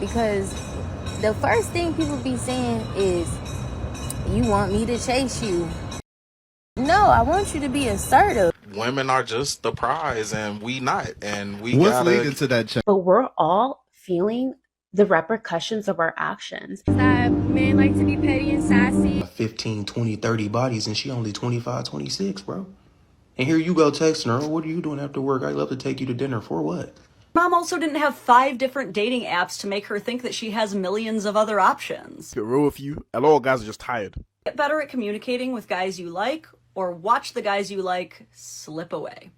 because the first thing people be saying is, you want me to chase you. No, I want you to be assertive. Women are just the prize and we not. And we What's gotta leading to that change? But we're all feeling the repercussions of our actions. That men like to be petty and sassy. 15, 20, 30 bodies, and she only 25, 26, bro. And here you go texting her, oh, what are you doing after work? I'd love to take you to dinner. For what? Mom also didn't have 5 different dating apps to make her think that she has millions of other options. Be real with you, a lot of guys are just tired. Get better at communicating with guys you like, or watch the guys you like slip away.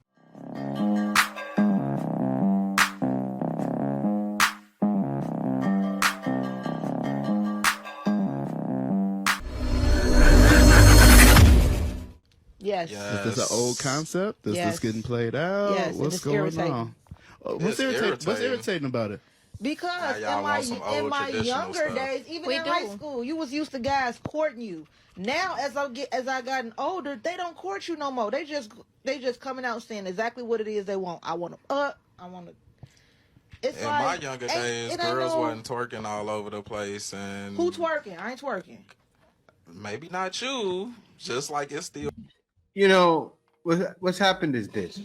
Yes. Is this an old concept? Is this getting played out? Yes, What's going on? What's irritating about it? Because in my younger days, even in high school, you was used to guys courting you. Now, as I gotten older, they don't court you no more. They just coming out saying exactly what it is they want. I want to I want to. It's in like, my younger days, girls wasn't twerking all over the place. And who twerking? I ain't twerking. Maybe not you. Just like it's still. You know, what's happened is this,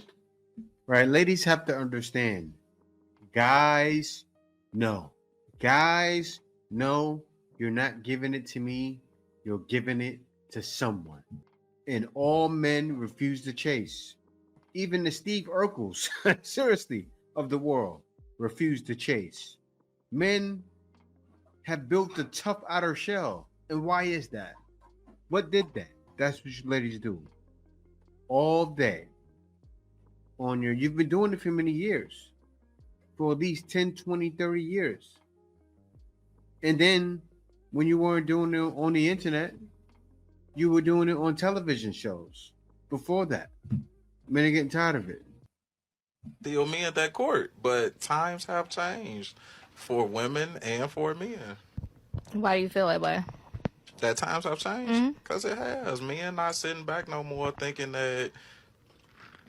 right? Ladies have to understand. Guys, no. Guys, no, you're not giving it to me. You're giving it to someone. And all men refuse to chase. Even the Steve Urkels, seriously, of the world, refuse to chase. Men have built a tough outer shell. And why is that? What did that? That's what you ladies do. All day. You've been doing it for many years. For at least 10, 20, 30 years. And then when you weren't doing it on the internet, you were doing it on television shows. Before that. Men are getting tired of it. Still men at that court, but times have changed for women and for men. Why do you feel that way? That times have changed? Because it has. Men not sitting back no more thinking that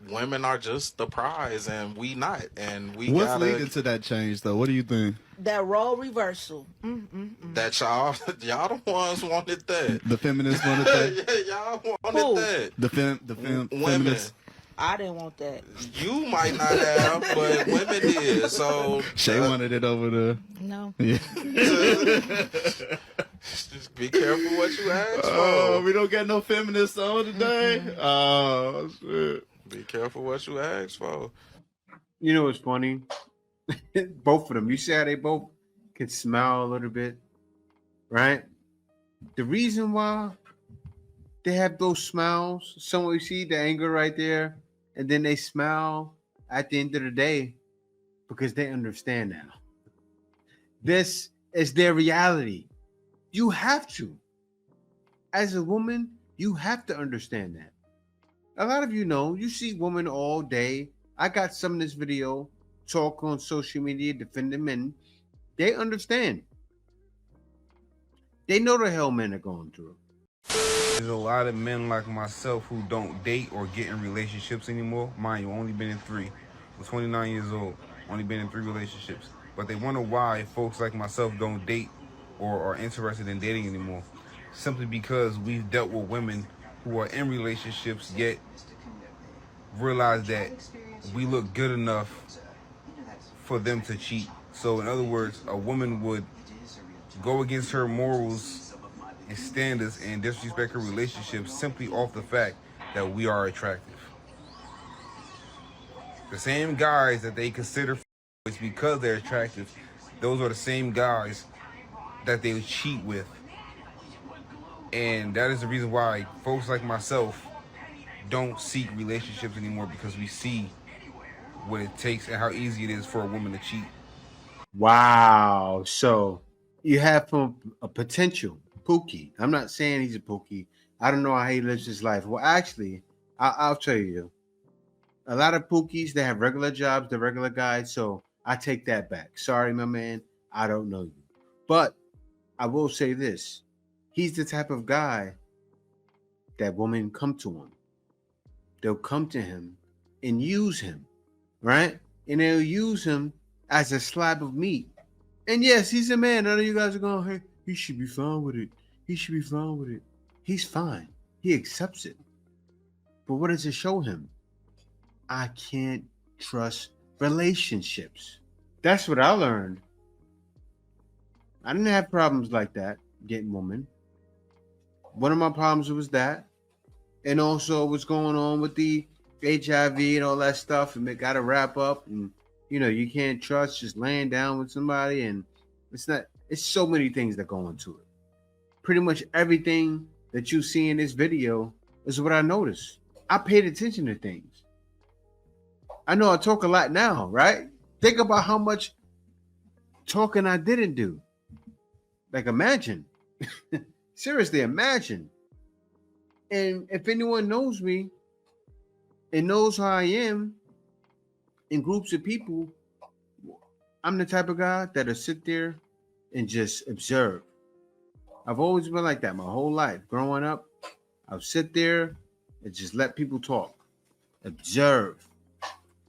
women are just the prize and we not. And we What's leading to that change, though? What do you think? That role reversal. That y'all the ones wanted that. The feminists wanted that? Yeah, y'all wanted that. The women. feminists. I didn't want that. You might not have, but women did. So Shay wanted it over there. No. Yeah. Just be careful what you ask for. Oh, we don't get no feminists on today. Oh shit. Be careful what you ask for. You know what's funny? Both of them. You see how they both can smile a little bit, right? The reason why they have those smiles, someone you see the anger right there, and then they smile at the end of the day because they understand now. This is their reality. You have to. As a woman, you have to understand that. A lot of you know, you see women all day. I got some in this video talk on social media defending men. They understand. They know the hell men are going through. There's a lot of men like myself who don't date or get in relationships anymore. Mind you, only been in 3. I'm 29 years old, only been in 3 relationships. But they wonder why folks like myself don't date or are interested in dating anymore. Simply because we've dealt with women who are in relationships yet realize that we look good enough for them to cheat. So in other words, a woman would go against her morals and standards and disrespect her relationship simply off the fact that we are attractive. The same guys that they consider it's because they're attractive, those are the same guys that they would cheat with. And that is the reason why folks like myself don't seek relationships anymore, because we see what it takes and how easy it is for a woman to cheat. Wow. So you have a potential Pookie. I'm not saying he's a Pookie. I don't know how he lives his life. Well, actually, I'll tell you. A lot of Pookies, they have regular jobs, they're regular guys. So I take that back. Sorry, my man. I don't know you. But I will say this. He's the type of guy that women come to him. They'll come to him and use him, right? And they'll use him as a slab of meat And yes, he's a man. None of you guys are going, hey, he should be fine with it. He should be fine with it. He's fine. He accepts it. But what does it show him? I can't trust relationships. That's what I learned. I didn't have problems like that getting women. One of my problems was that. And also what's going on with the HIV and all that stuff. And it got to wrap up. And, you know, you can't trust just laying down with somebody. And it's so many things that go into it. Pretty much everything that you see in this video is what I noticed. I paid attention to things. I know I talk a lot now, right? Think about how much talking I didn't do. Like, imagine. Seriously, imagine. And if anyone knows me and knows how I am in groups of people, I'm the type of guy that'll sit there and just observe. I've always been like that my whole life. Growing up, I'll sit there and just let people talk. Observe.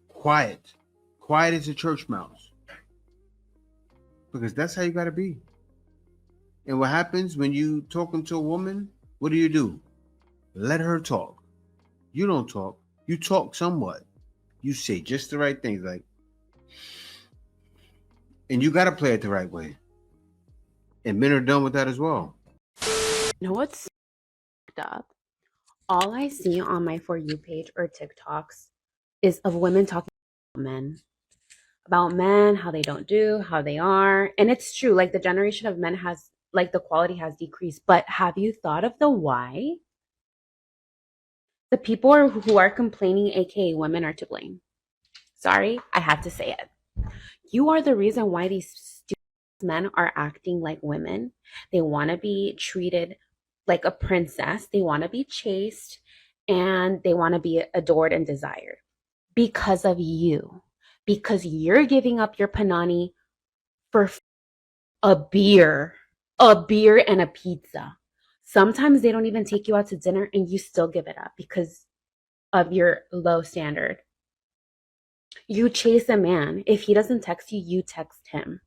Quiet. Quiet as a church mouse. Because that's how you got to be. And what happens when you talking to a woman? What do? Let her talk. You don't talk. You talk somewhat. You say just the right things, like, and you got to play it the right way. And men are done with that as well. You know what's up? All I see on my For You page or TikToks is of women talking about men, how they don't do, how they are. And it's true, like the generation of men has, like the quality has decreased. But have you thought of the why? The people who are complaining, aka women, are to blame. Sorry, I have to say it. You are the reason why these stupid men are acting like women. They want to be treated like a princess. They want to be chaste, and they want to be adored and desired because of you. Because you're giving up your panani for a beer and a pizza. Sometimes they don't even take you out to dinner and you still give it up because of your low standard. You chase a man. If he doesn't text you, you text him.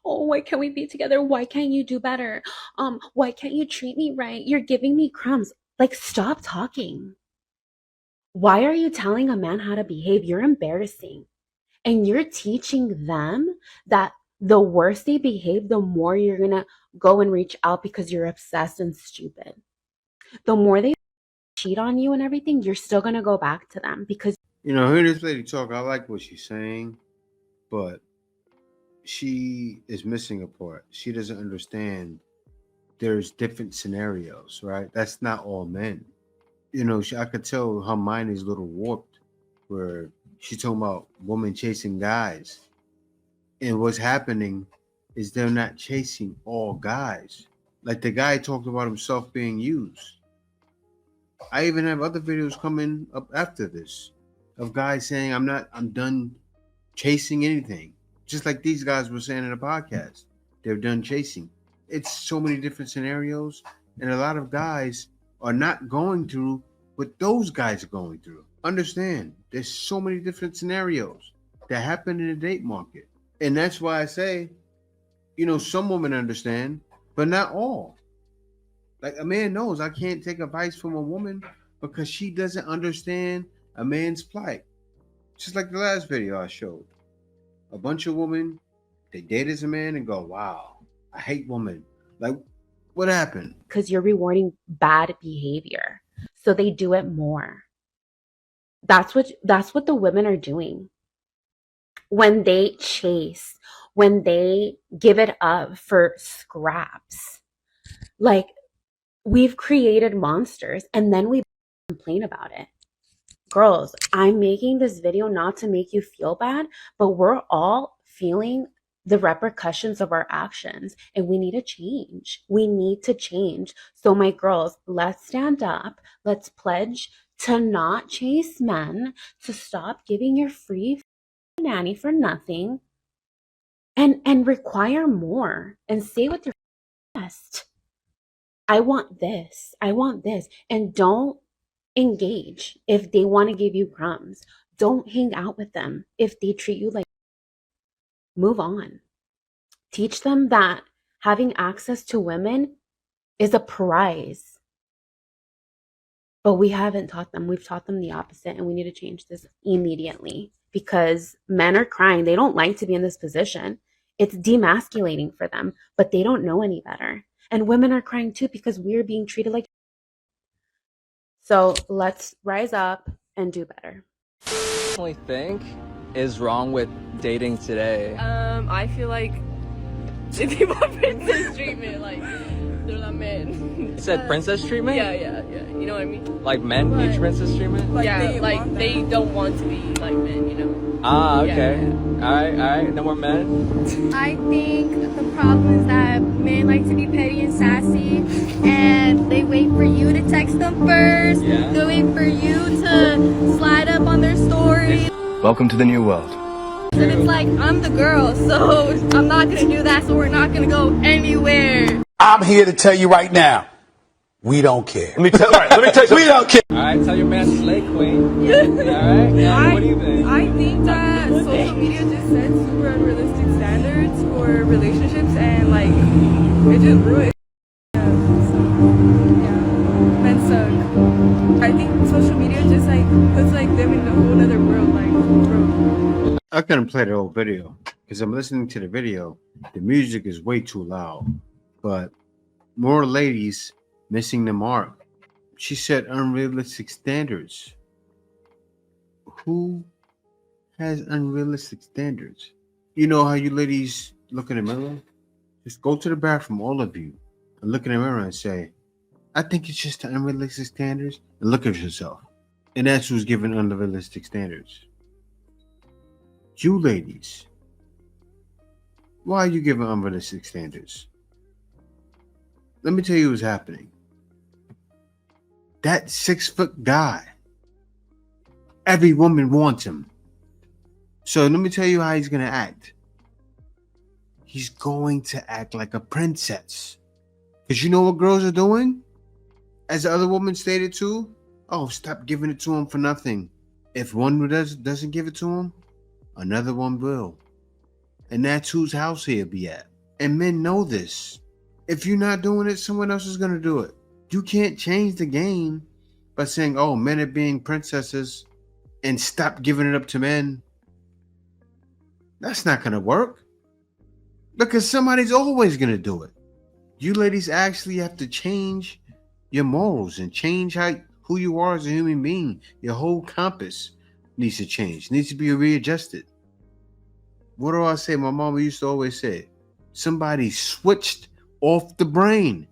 Oh, why can't we be together? Why can't you do better? Why can't you treat me right? You're giving me crumbs. Like, stop talking. Why are you telling a man how to behave? You're embarrassing. And you're teaching them that the worse they behave, the more you're going to go and reach out because you're obsessed and stupid. The more they cheat on you and everything, you're still going to go back to them because... You know, hearing this lady talk, I like what she's saying, but she is missing a part. She doesn't understand there's different scenarios, right? That's not all men. You know, I could tell her mind is a little warped where she's talking about women chasing guys. And what's happening is they're not chasing all guys. Like the guy talked about himself being used. I even have other videos coming up after this of guys saying, I'm done chasing anything. Just like these guys were saying in the podcast. They're done chasing. It's so many different scenarios. And a lot of guys are not going through what those guys are going through. Understand, there's so many different scenarios that happen in the date market. And that's why I say, you know, some women understand, but not all. Like a man knows I can't take advice from a woman because she doesn't understand a man's plight. Just like the last video I showed. A bunch of women, they date as a man and go, wow, I hate women. Like, what happened? Because you're rewarding bad behavior. So they do it more. That's what the women are doing. When they chase, when they give it up for scraps. Like, we've created monsters and then we complain about it. Girls, I'm making this video not to make you feel bad, but we're all feeling the repercussions of our actions and we need to change. We need to change. So my girls, let's stand up. Let's pledge to not chase men, to stop giving your free nanny for nothing, and require more and say with your best. I want this. I want this. And don't engage if they want to give you crumbs. Don't hang out with them if they treat you like... Move on. teach them that having access to women is a prize. But we haven't taught them. We've taught them the opposite, and we need to change this immediately because men are crying. They don't like to be in this position. It's demasculating for them, but they don't know any better. And women are crying too because we're being treated like. So let's rise up and do better. I think is wrong with dating today? I feel like people princess treatment, like they're not men. You said princess treatment? Yeah. You know what I mean? Like men need princess treatment? Like they don't want to be like men, you know? Ah, okay. Yeah. All right. No more men. I think the problem is that men like to be petty and sassy, and they wait for you to text them first. Yeah. They wait for you to slide up on their story. Welcome to the new world. And it's like, I'm the girl, so I'm not gonna do that, so we're not gonna go anywhere. I'm here to tell you right now, we don't care. Let me tell you, we don't care. All right, tell your man slay queen. Yeah. All right. Yeah, what do you think? I think that social media just sets super unrealistic standards for relationships, and like it just ruins. Men suck. I think social media just like puts like them in a whole other world, like bro. I couldn't play the whole video because I'm listening to the video. The music is way too loud, but more ladies missing the mark. She said unrealistic standards. Who has unrealistic standards? You know how you ladies look in the mirror? Just go to the bathroom, all of you, and look in the mirror and say, I think it's just unrealistic standards, and look at yourself. And that's who's giving unrealistic standards. You ladies, why are you giving unrealistic standards? Let me tell you what's happening. That 6-foot guy, every woman wants him. So let me tell you how he's going to act. He's going to act like a princess. Because you know what girls are doing? As the other woman stated too, oh, stop giving it to him for nothing. If one doesn't give it to him, another one will. And that's whose house he'll be at. And men know this. If you're not doing it, someone else is going to do it. You can't change the game by saying, oh, men are being princesses and stop giving it up to men. That's not going to work. Because somebody's always going to do it. You ladies actually have to change your morals and change who you are as a human being. Your whole compass needs to change, needs to be readjusted. What do I say? My mama used to always say, somebody switched off the brain.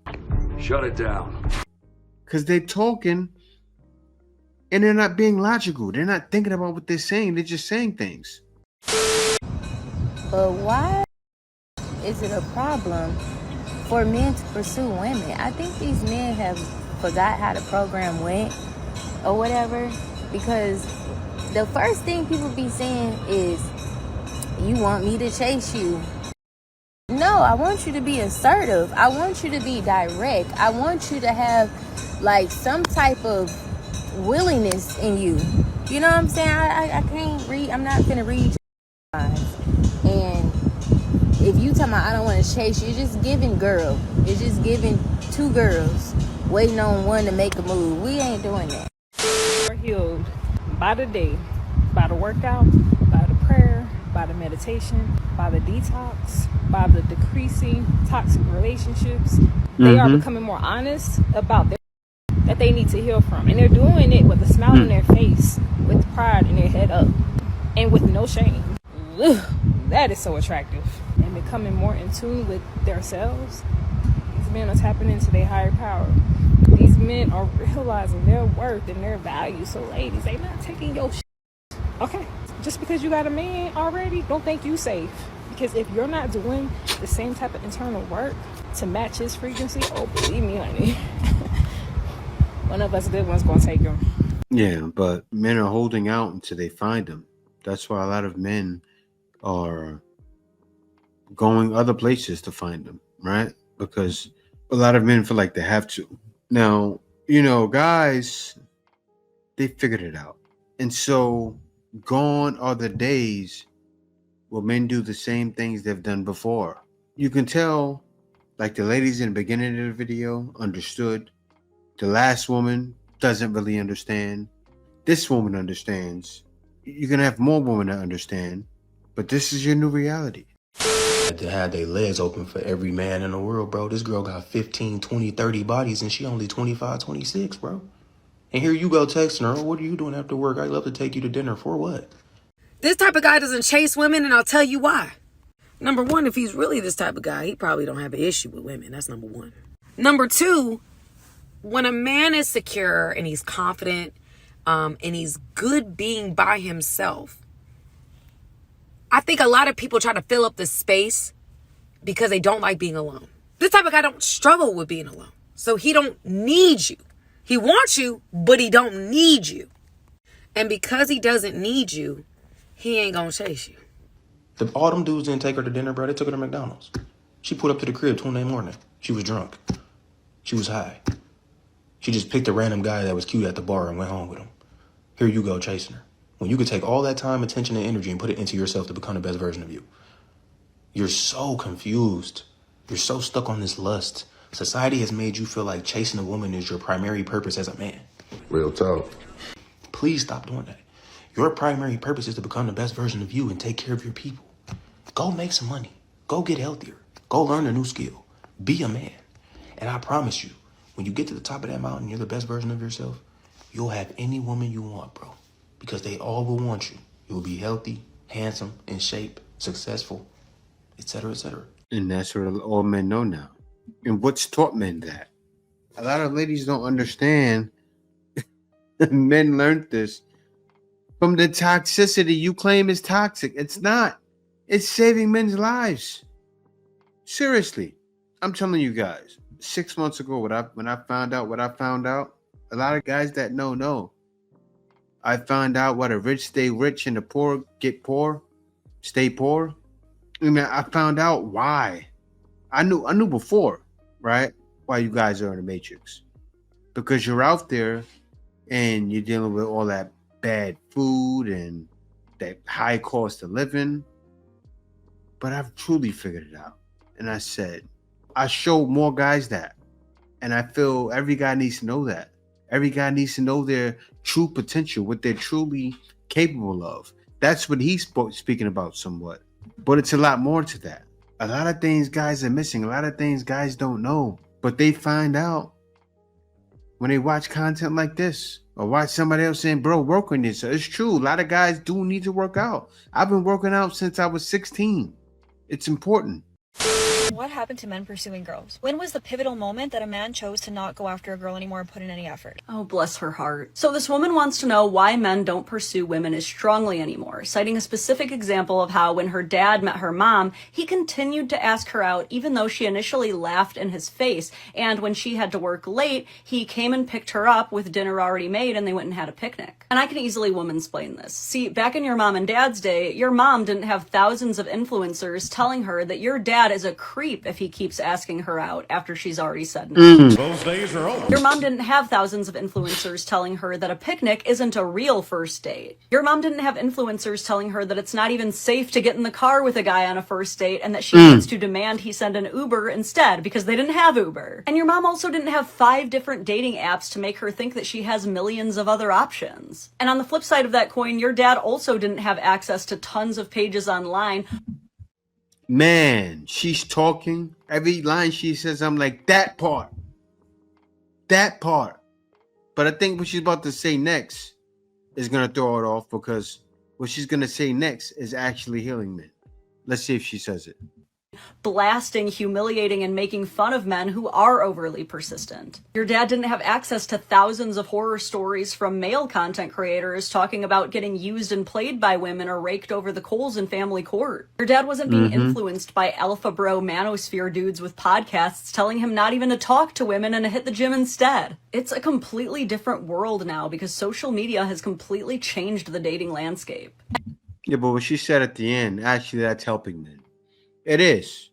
Shut it down. Because they're talking and they're not being logical. They're not thinking about what they're saying. They're just saying things. But why is it a problem for men to pursue women? I think these men have forgot how the program went or whatever, because the first thing people be saying is, you want me to chase you. No, I want you to be assertive. I want you to be direct. I want you to have like some type of willingness in you. You know what I'm saying? I can't read. I'm not gonna read your minds. And if you tell me I don't want to chase you, you're just giving girl. You're just giving two girls waiting on one to make a move. We ain't doing that. We're healed by the day, by the workout, by the prayer, by the meditation, by the detox, by the decreasing toxic relationships. They are becoming more honest about that they need to heal from. And they're doing it with a smile on their face, with pride in their head up, and with no shame. Ugh, that is so attractive. And becoming more in tune with themselves. These men are tapping into their higher power. These men are realizing their worth and their value. So ladies, they not taking your shit. Okay, just because you got a man already, don't think you safe. Because if you're not doing the same type of internal work to match his frequency, oh, believe me, honey, one of us good ones gonna take him. Yeah, but men are holding out until they find him. That's why a lot of men are going other places to find them, right? Because a lot of men feel like they have to. Now, you know, guys, they figured it out. And so gone are the days where men do the same things they've done before. You can tell, like the ladies in the beginning of the video understood. The last woman doesn't really understand. This woman understands. You're going to have more women that understand, but this is your new reality. To have their legs open for every man in the world, bro. This girl got 15, 20, 30 bodies and she only 25, 26, bro. And here you go texting her, oh, what are you doing after work? I'd love to take you to dinner. For what? This type of guy doesn't chase women, and I'll tell you why. Number one, if he's really this type of guy, he probably don't have an issue with women. That's number one. Number two, when a man is secure and he's confident and he's good being by himself, I think a lot of people try to fill up the space because they don't like being alone. This type of guy don't struggle with being alone. So he don't need you. He wants you, but he don't need you. And because he doesn't need you, he ain't gonna chase you. All them dudes didn't take her to dinner, bro. They took her to McDonald's. She pulled up to the crib 2 in the morning. She was drunk. She was high. She just picked a random guy that was cute at the bar and went home with him. Here you go chasing her. When you could take all that time, attention, and energy and put it into yourself to become the best version of you. You're so confused. You're so stuck on this lust. Society has made you feel like chasing a woman is your primary purpose as a man. Real talk. Please stop doing that. Your primary purpose is to become the best version of you and take care of your people. Go make some money. Go get healthier. Go learn a new skill. Be a man. And I promise you, when you get to the top of that mountain, you're the best version of yourself, you'll have any woman you want, bro. Because they all will want you. You'll be healthy, handsome, in shape, successful, etc., etc. And that's what all men know now. And what's taught men that? A lot of ladies don't understand. Men learned this from the toxicity you claim is toxic. It's not. It's saving men's lives. Seriously. I'm telling you guys, 6 months ago, when I found out what I found out, a lot of guys that know. I found out what a rich stay rich and the poor get poor, stay poor. I mean, I found out why. I knew before, right? Why you guys are in the matrix. Because you're out there and you're dealing with all that bad food and that high cost of living. But I've truly figured it out. And I said, I showed more guys that. And I feel every guy needs to know that. Every guy needs to know their true potential, what they're truly capable of. That's what he's speaking about somewhat. But it's a lot more to that. A lot of things guys are missing. A lot of things guys don't know. But they find out when they watch content like this or watch somebody else saying, bro, work on this. So it's true. A lot of guys do need to work out. I've been working out since I was 16. It's important. What happened to men pursuing girls? When was the pivotal moment that a man chose to not go after a girl anymore and put in any effort? Oh, bless her heart. So this woman wants to know why men don't pursue women as strongly anymore, citing a specific example of how when her dad met her mom, he continued to ask her out even though she initially laughed in his face. And when she had to work late, he came and picked her up with dinner already made and they went and had a picnic. And I can easily woman-splain this. See, back in your mom and dad's day, your mom didn't have thousands of influencers telling her that your dad is a creep if he keeps asking her out after she's already said no. Those days are over. Your mom didn't have thousands of influencers telling her that a picnic isn't a real first date. Your mom didn't have influencers telling her that it's not even safe to get in the car with a guy on a first date and that she needs to demand he send an Uber instead because they didn't have Uber. And your mom also didn't have 5 different dating apps to make her think that she has millions of other options. And on the flip side of that coin, your dad also didn't have access to tons of pages online. Man, she's talking. Every line she says, I'm like, that part. That part. But I think what she's about to say next is going to throw it off because what she's going to say next is actually healing men. Let's see if she says it. Blasting, humiliating, and making fun of men who are overly persistent. Your dad didn't have access to thousands of horror stories from male content creators talking about getting used and played by women or raked over the coals in family court. Your dad wasn't being influenced by alpha bro manosphere dudes with podcasts telling him not even to talk to women and to hit the gym instead. It's a completely different world now because social media has completely changed the dating landscape. Yeah, but what she said at the end, actually, that's helping men. It is.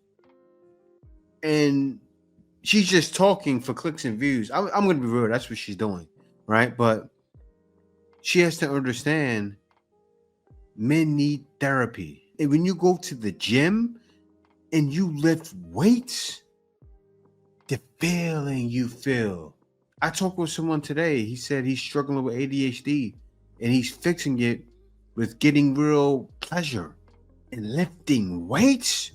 And she's just talking for clicks and views. I'm going to be real. That's what she's doing. Right? But she has to understand men need therapy. And when you go to the gym and you lift weights, the feeling you feel. I talked with someone today. He said he's struggling with ADHD and he's fixing it with getting real pleasure and lifting weights.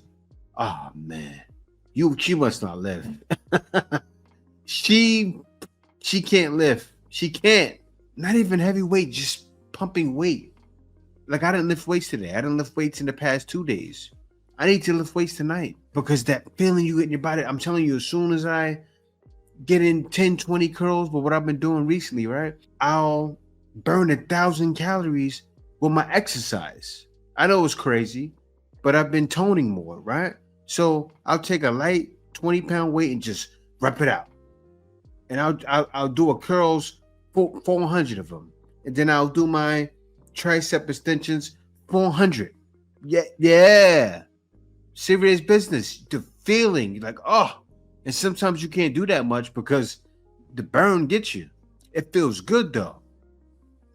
Oh man, she must not live. she can't lift. She can't. Not even heavy weight, just pumping weight. Like I didn't lift weights today. I didn't lift weights in the past 2 days. I need to lift weights tonight because that feeling you get in your body, I'm telling you, as soon as I get in 10, 20 curls, but what I've been doing recently, right? I'll burn 1,000 calories with my exercise. I know it's crazy, but I've been toning more, right? So I'll take a light 20-pound weight and just rep it out. And I'll do a curls, 400 of them. And then I'll do my tricep extensions, 400. Yeah. Serious business. The feeling, like, oh. And sometimes you can't do that much because the burn gets you. It feels good though.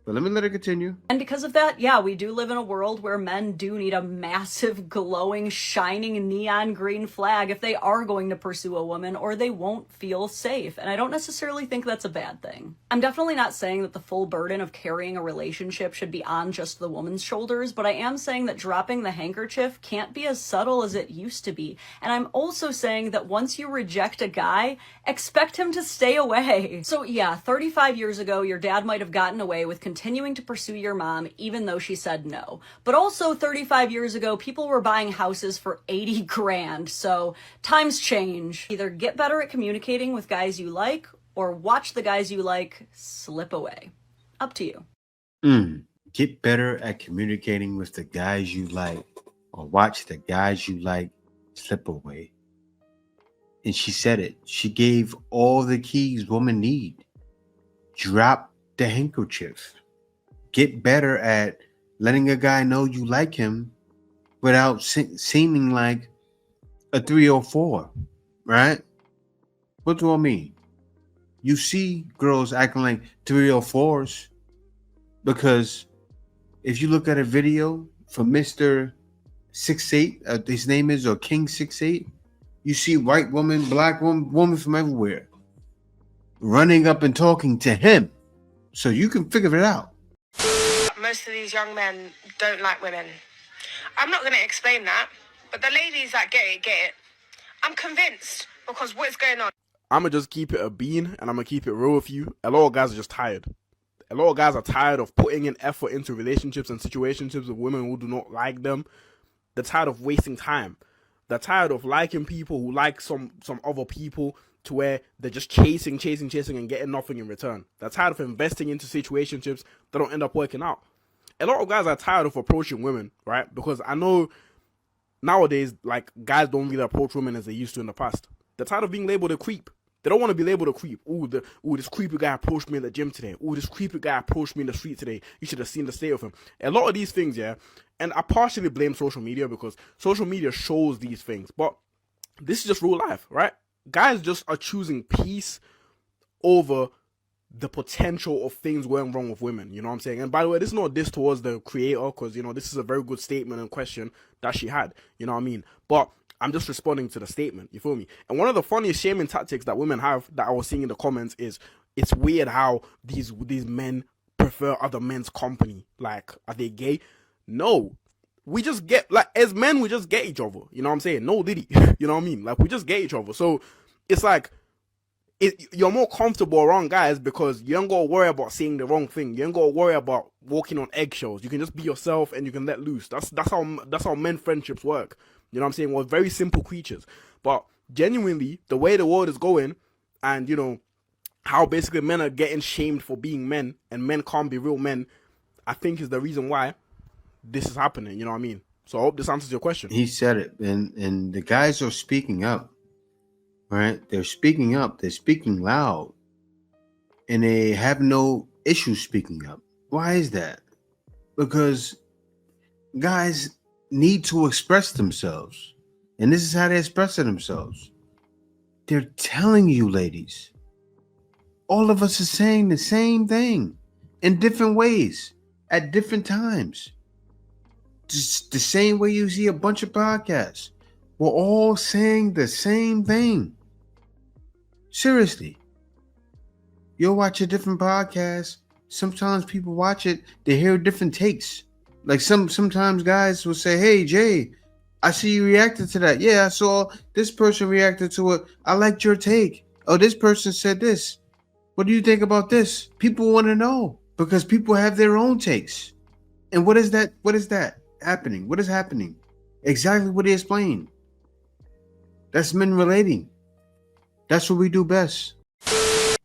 But let me let it continue. And because of that, yeah, we do live in a world where men do need a massive, glowing, shining neon green flag if they are going to pursue a woman, or they won't feel safe. And I don't necessarily think that's a bad thing. I'm definitely not saying that the full burden of carrying a relationship should be on just the woman's shoulders, but I am saying that dropping the handkerchief can't be as subtle as it used to be. And I'm also saying that once you reject a guy, expect him to stay away. So yeah, 35 years ago, your dad might have gotten away with continuing to pursue your mom even though she said no. But also 35 years ago, people were buying houses for 80 grand. So times change. Either get better at communicating with guys you like or watch the guys you like slip away. Up to you. Get better at communicating with the guys you like or watch the guys you like slip away. And she said it. She gave all the keys women need. Drop the handkerchief. Get better at letting a guy know you like him without seeming like a 304, right? What do I mean? You see girls acting like 304s because if you look at a video from Mr. 6'8", his name is, or King 6'8", you see white woman, black woman from everywhere running up and talking to him. So you can figure it out. Most of these young men don't like women. I'm not going to explain that, but the ladies that get it. I'm convinced because what's going on. I'm going to just keep it a bean and I'm going to keep it real with you. A lot of guys are just tired. A lot of guys are tired of putting in effort into relationships and situationships with women who do not like them. They're tired of wasting time. They're tired of liking people who like some other people to where they're just chasing and getting nothing in return. They're tired of investing into situationships that don't end up working out. A lot of guys are tired of approaching women, right? Because I know nowadays, like, guys don't really approach women as they used to in the past. They're tired of being labeled a creep. They don't want to be labeled a creep. Ooh, this creepy guy approached me in the gym today. Ooh, this creepy guy approached me in the street today. You should have seen the state of him. A lot of these things, yeah. And I partially blame social media because social media shows these things. But this is just real life, right? Guys just are choosing peace over the potential of things going wrong with women. You know what I'm saying? And by the way, this is not this towards the creator because, you know, this is a very good statement and question that she had. You know what I mean? But I'm just responding to the statement. You feel me? And one of the funniest shaming tactics that women have that I was seeing in the comments is it's weird how these men prefer other men's company. Like, are they gay? No. We just get, like, as men, we just get each other. You know what I'm saying? No diddy. You know what I mean? Like, we just get each other. So it's like, you're more comfortable around guys because you don't got to worry about saying the wrong thing. You don't got to worry about walking on eggshells. You can just be yourself and you can let loose. That's how men friendships work. You know what I'm saying? We're very simple creatures. But genuinely, the way the world is going and, you know, how basically men are getting shamed for being men and men can't be real men, I think is the reason why this is happening. You know what I mean? So I hope this answers your question. He said it. And the guys are speaking up. Right? They're speaking up. They're speaking loud. And they have no issue speaking up. Why is that? Because guys need to express themselves. And this is how they express themselves. They're telling you, ladies. All of us are saying the same thing in different ways at different times. Just the same way you see a bunch of podcasts. We're all saying the same thing. Seriously. You'll watch a different podcast. Sometimes people watch it, they hear different takes. Like sometimes guys will say, hey, Jay, I see you reacted to that. Yeah, I saw this person reacted to it. I liked your take. Oh, this person said this. What do you think about this? People want to know because people have their own takes. And what is that? What is that happening? What is happening? Exactly what he explained. That's men relating. That's what we do best.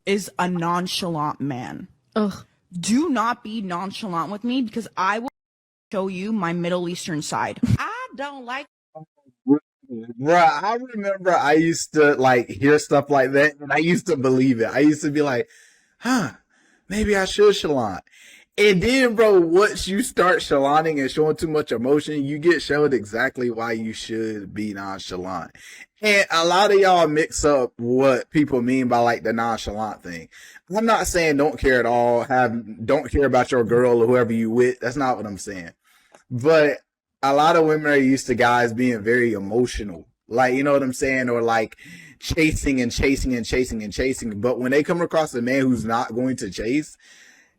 Is a nonchalant man. Ugh. Do not be nonchalant with me because I will show you my Middle Eastern side. I don't like. Bruh, I remember I used to like hear stuff like that and I used to believe it. I used to be like, maybe I should chalant. And then, bro, once you start chalanting and showing too much emotion, you get shown exactly why you should be nonchalant. And a lot of y'all mix up what people mean by like the nonchalant thing. I'm not saying don't care at all, don't care about your girl or whoever you with. That's not what I'm saying. But a lot of women are used to guys being very emotional. Like, you know what I'm saying? Or like chasing and chasing and chasing and chasing. But when they come across a man who's not going to chase,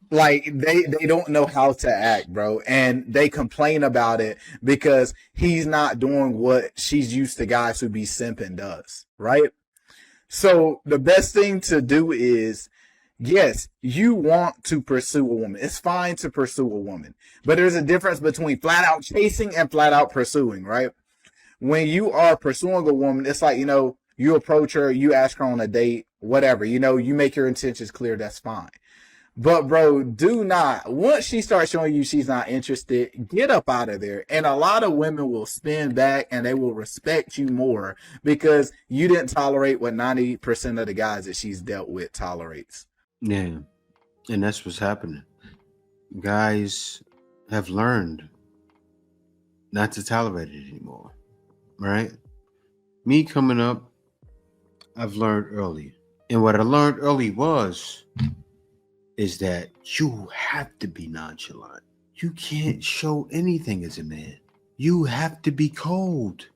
like they don't know how to act, bro. And they complain about it because he's not doing what she's used to guys who be simping does, right? So the best thing to do is, yes, you want to pursue a woman. It's fine to pursue a woman. But there's a difference between flat out chasing and flat out pursuing, right? When you are pursuing a woman, it's like, you know, you approach her, you ask her on a date, whatever, you know, you make your intentions clear, that's fine. But bro, do not, once she starts showing you she's not interested, get up out of there. And a lot of women will spin back and they will respect you more because you didn't tolerate what 90% of the guys that she's dealt with tolerates. Yeah. And that's what's happening. Guys have learned not to tolerate it anymore. Right? Me coming up, I've learned early. And what I learned early is that you have to be nonchalant. You can't show anything as a man. You have to be cold.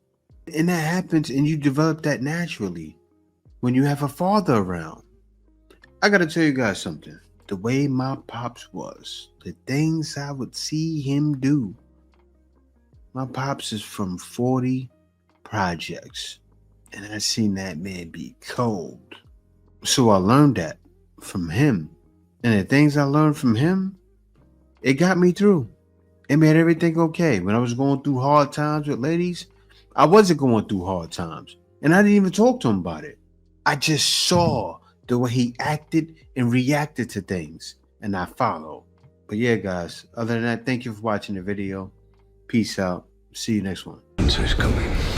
And that happens and you develop that naturally when you have a father around. I gotta tell you guys something. The way my pops was, the things I would see him do. My pops is from 40 projects. And I seen that man be cold. So I learned that from him. And the things I learned from him, it got me through. It made everything okay. When I was going through hard times with ladies, I wasn't going through hard times. And I didn't even talk to him about it. I just saw the way he acted and reacted to things. And I followed. But yeah, guys, other than that, thank you for watching the video. Peace out. See you next one. Answer's coming.